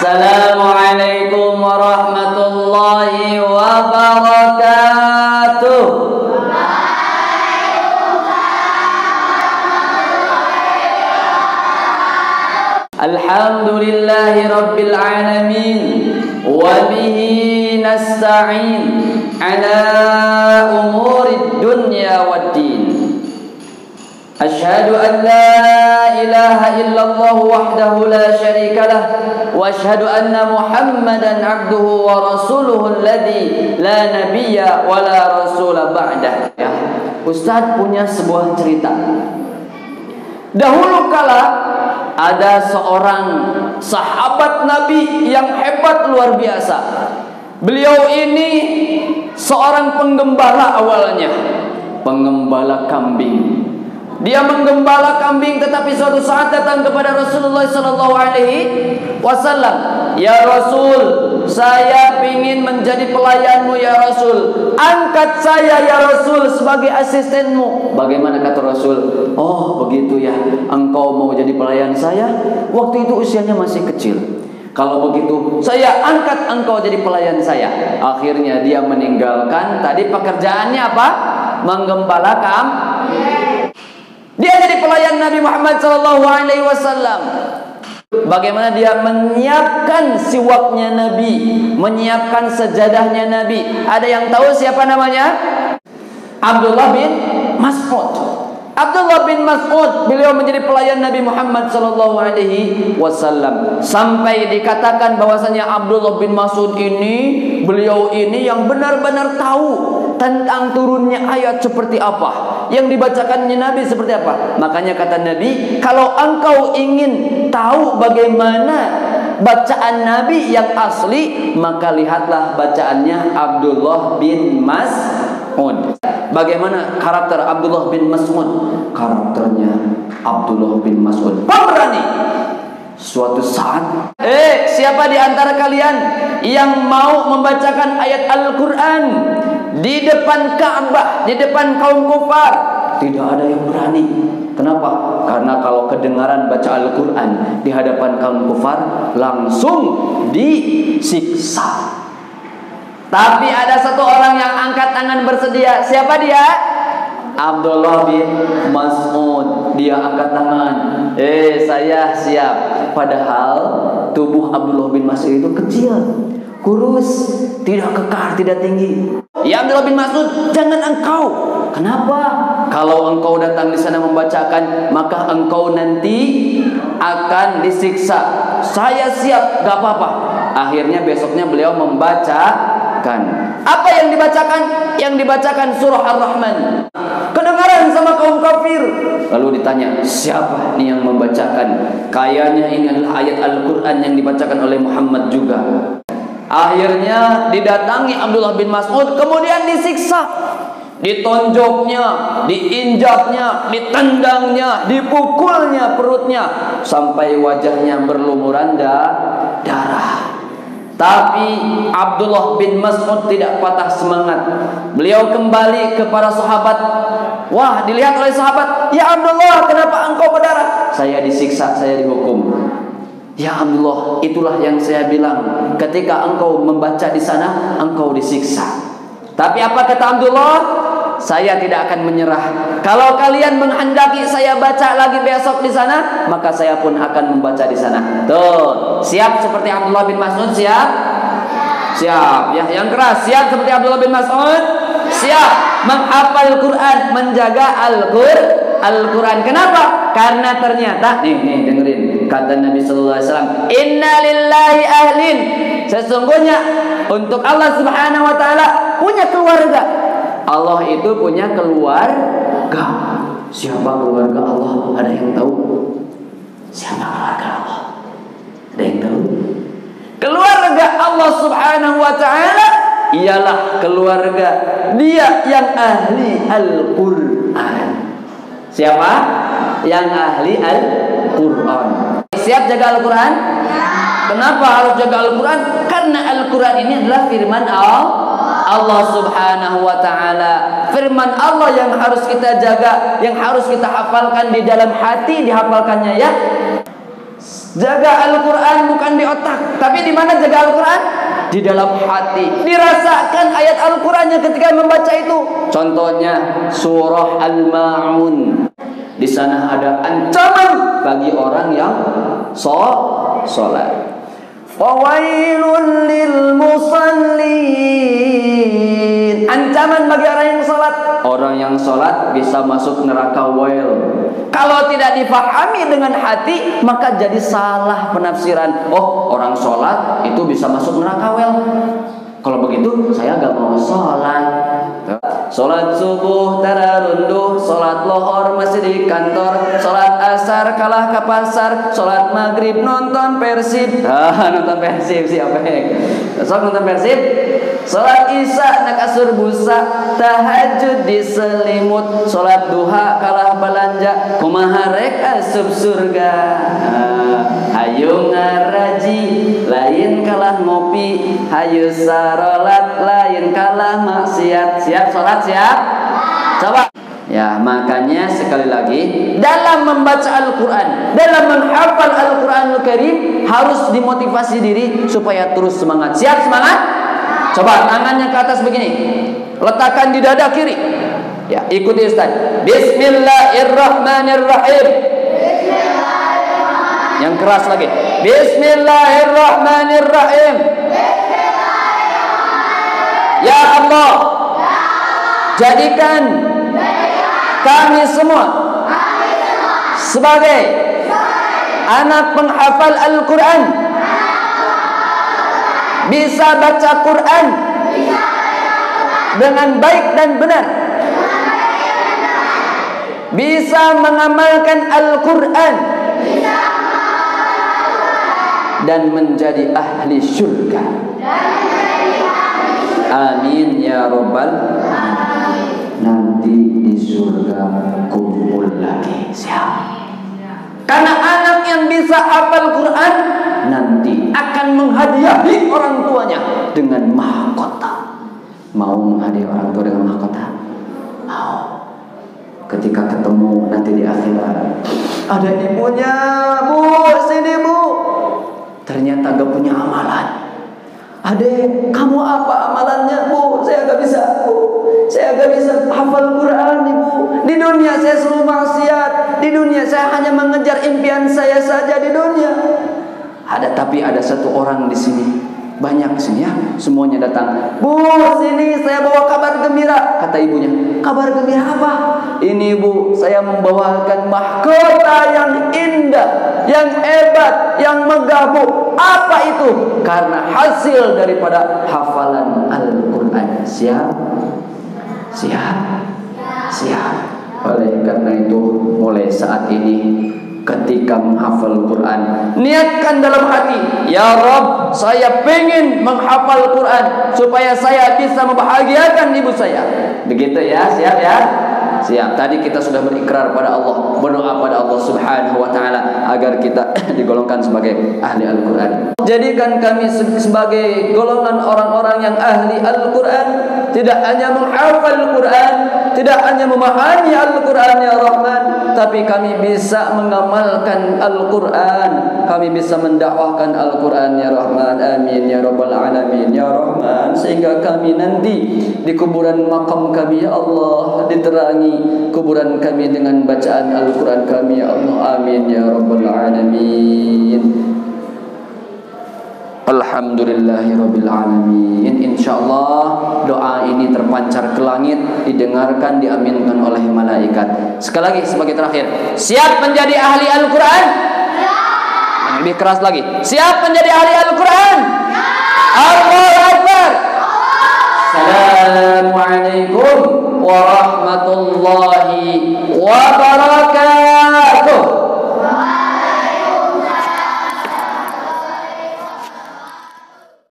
Assalamualaikum warahmatullahi wabarakatuh. Alhamdulillahi rabbil alamin wa bihi nasta'in ala umurid dunya waddin. Asyhadu an la ilaha illallah wahdahu la syarika lah wa asyhadu anna Muhammadan abduhu wa rasuluhu alladzi la nabiyya wa la rasula ba'dah. Ya, Ustaz punya sebuah cerita. Dahulu kala ada seorang sahabat Nabi yang hebat luar biasa. Beliau ini seorang penggembala awalnya, pengembala kambing. Dia menggembala kambing, tetapi suatu saat datang kepada Rasulullah SAW. Ya Rasul, saya ingin menjadi pelayanmu ya Rasul. Angkat saya ya Rasul sebagai asistenmu. Bagaimana kata Rasul? Oh begitu ya, engkau mau jadi pelayan saya? Waktu itu usianya masih kecil. Kalau begitu, saya angkat engkau jadi pelayan saya. Akhirnya dia meninggalkan tadi pekerjaannya apa? Menggembala kambing. Dia jadi pelayan Nabi Muhammad SAW. Bagaimana dia menyiapkan siwaknya Nabi, menyiapkan sejadahnya Nabi. Ada yang tahu siapa namanya? Abdullah bin Mas'ud. Abdullah bin Mas'ud, beliau menjadi pelayan Nabi Muhammad SAW. Sampai dikatakan bahwasanya Abdullah bin Mas'ud ini, beliau ini yang benar-benar tahu tentang turunnya ayat seperti apa, yang dibacakannya Nabi seperti apa. Makanya kata Nabi, kalau engkau ingin tahu bagaimana bacaan Nabi yang asli, maka lihatlah bacaannya Abdullah bin Mas'ud. Bagaimana karakter Abdullah bin Mas'ud? Karakternya Abdullah bin Mas'ud pemberani. Suatu saat, siapa di antara kalian yang mau membacakan ayat Al-Quran di depan Ka'bah, di depan kaum kufar? Tidak ada yang berani. Kenapa? Karena kalau kedengaran baca Al-Quran di hadapan kaum kufar, langsung disiksa. Tapi ada satu orang yang angkat tangan bersedia. Siapa dia? Abdullah bin Mas'ud. Dia angkat tangan. Saya siap. Padahal tubuh Abdullah bin Mas'ud itu kecil, kurus, tidak kekar, tidak tinggi. Ya Abdullah bin Mas'ud, jangan engkau. Kenapa? Kalau engkau datang di sana membacakan, maka engkau nanti akan disiksa. Saya siap, gak apa-apa. Akhirnya besoknya beliau membacakan. Apa yang dibacakan? Yang dibacakan surah Ar-Rahman. Kedengaran sama kaum kafir. Lalu ditanya, siapa nih yang membacakan? Kayaknya ini adalah ayat Al-Quran yang dibacakan oleh Muhammad juga. Akhirnya didatangi Abdullah bin Mas'ud, kemudian disiksa. Ditonjoknya, diinjaknya, ditendangnya, dipukulnya perutnya, sampai wajahnya berlumuran darah. Tapi Abdullah bin Mas'ud tidak patah semangat. Beliau kembali ke para sahabat. Wah, dilihat oleh sahabat, ya Abdullah, kenapa engkau berdarah? Saya disiksa, saya dihukum. Ya Abdullah, itulah yang saya bilang. Ketika engkau membaca di sana, engkau disiksa. Tapi apa kata Abdullah? Saya tidak akan menyerah. Kalau kalian menghendaki saya baca lagi besok di sana, maka saya pun akan membaca di sana. Tuh, siap seperti Abdullah bin Mas'ud? Siap? Siap. Ya, yang keras. Siap seperti Abdullah bin Mas'ud? Siap. Menghafal Quran, menjaga Al-Quran. Kenapa? Karena ternyata nih dengerin kata Nabi sallallahu alaihi wasallam, "Inna lillahi ahlin." Sesungguhnya untuk Allah Subhanahu wa taala punya keluarga. Allah itu punya keluarga. Siapa keluarga Allah? Ada yang tahu? Siapa keluarga Allah? Ada yang tahu? Keluarga Allah Subhanahu wa ta'ala ialah keluarga dia yang ahli Al-Quran. Siapa? Yang ahli Al-Quran. Siap jaga Al-Quran? Kenapa harus jaga Al-Quran? Karena Al-Quran ini adalah firman Allah Subhanahu wa ta'ala. Firman Allah yang harus kita jaga, yang harus kita hafalkan di dalam hati, dihafalkannya ya. Jaga Al-Quran bukan di otak, tapi di mana jaga Al-Quran? Di dalam hati. Dirasakan ayat Al-Qurannya ketika membaca itu. Contohnya surah Al-Ma'un. Di sana ada ancaman bagi orang yang sholat. Fawailun lil musallin. Ancaman bagi orang yang sholat. Orang yang sholat bisa masuk neraka wail. Kalau tidak difahami dengan hati, maka jadi salah penafsiran. Oh, orang sholat itu bisa masuk neraka wail. Kalau begitu, saya gak mau sholat. Sholat subuh tararunduh, sholat lohor masih di kantor, sholat asar kalah ke pasar, sholat maghrib nonton Persib. Nonton Persib siapa yang? Sok nonton Persib. Sholat isya nak kasur busa, tahajud di selimut, sholat duha kalah belanja, kumaha rek asup surga. Hayu ngaraji, lain kalah ngopi, hayu sarolat, lain kalah maksiat. Siap sholat, siap? Coba. Ya, makanya sekali lagi, dalam membaca Al-Quran, dalam menghafal Al-Quranul Karim, harus dimotivasi diri supaya terus semangat. Siap semangat? Coba tangannya ke atas begini, letakkan di dada kiri. Ya, ikuti Ustaz. Bismillahirrahmanirrahim. Yang keras lagi. Bismillahirrahmanirrahim. Ya Allah, jadikan kami semua sebagai anak penghafal Al-Quran, bisa baca Quran dengan baik dan benar, bisa mengamalkan Al-Quran dan menjadi ahli syurga. Amin ya rabbal alamin. Nanti di surga kumpul lagi. Siap? Karena anak yang bisa hafal Quran nanti akan menghadiahi orang tuanya dengan mahkota. Mau menghadiahi orang tua dengan mahkota? Mau. Ketika ketemu nanti di akhirat, ada ibunya, Bu, sini Bu. Ternyata gak punya amalan. Adek, kamu apa amalannya? Bu, saya gak bisa, Bu. Saya gak bisa hafal Quran, Ibu. Di dunia saya selalu maksiat. Di dunia saya hanya mengejar impian saya saja di dunia. Tapi ada satu orang di sini, banyak sini ya, semuanya datang. Bu, sini saya bawa kabar gembira. Kata ibunya, kabar gembira apa? Ini Bu, saya membawakan mahkota yang indah, yang hebat, yang megah Bu. Apa itu? Karena hasil daripada hafalan Al-Quran. Siap? Siap? Siap. Oleh karena itu, mulai saat ini ketika menghafal Quran, niatkan dalam hati, ya Rabb, saya pengen menghafal Quran supaya saya bisa membahagiakan ibu saya. Begitu ya, siap ya? Siap. Tadi kita sudah berikrar pada Allah, berdoa pada Allah Subhanahu wa taala agar kita digolongkan sebagai ahli Al-Quran. Jadikan kami sebagai golongan orang-orang yang ahli Al-Quran, tidak hanya menghafal Al-Quran, tidak hanya memahami Al-Quran ya Rahman, tapi kami bisa mengamalkan Al-Quran, kami bisa mendakwahkan Al-Quran ya Rahman. Amin ya rabbal alamin ya Rahman. Sehingga kami nanti di kuburan makam kami ya Allah, diterangi kuburan kami dengan bacaan Al-Quran kami ya Allah. Amin ya rabbal alamin. Alhamdulillahirabbil alamin. Insyaallah doa ini terpancar ke langit, didengarkan, diaminkan oleh malaikat. Sekali lagi sebagai terakhir, siap menjadi ahli Al-Quran? Yang lebih keras lagi, siap menjadi ahli Al-Quran? Allahu Akbar. Assalamualaikum warahmatullahi wabarakatuh.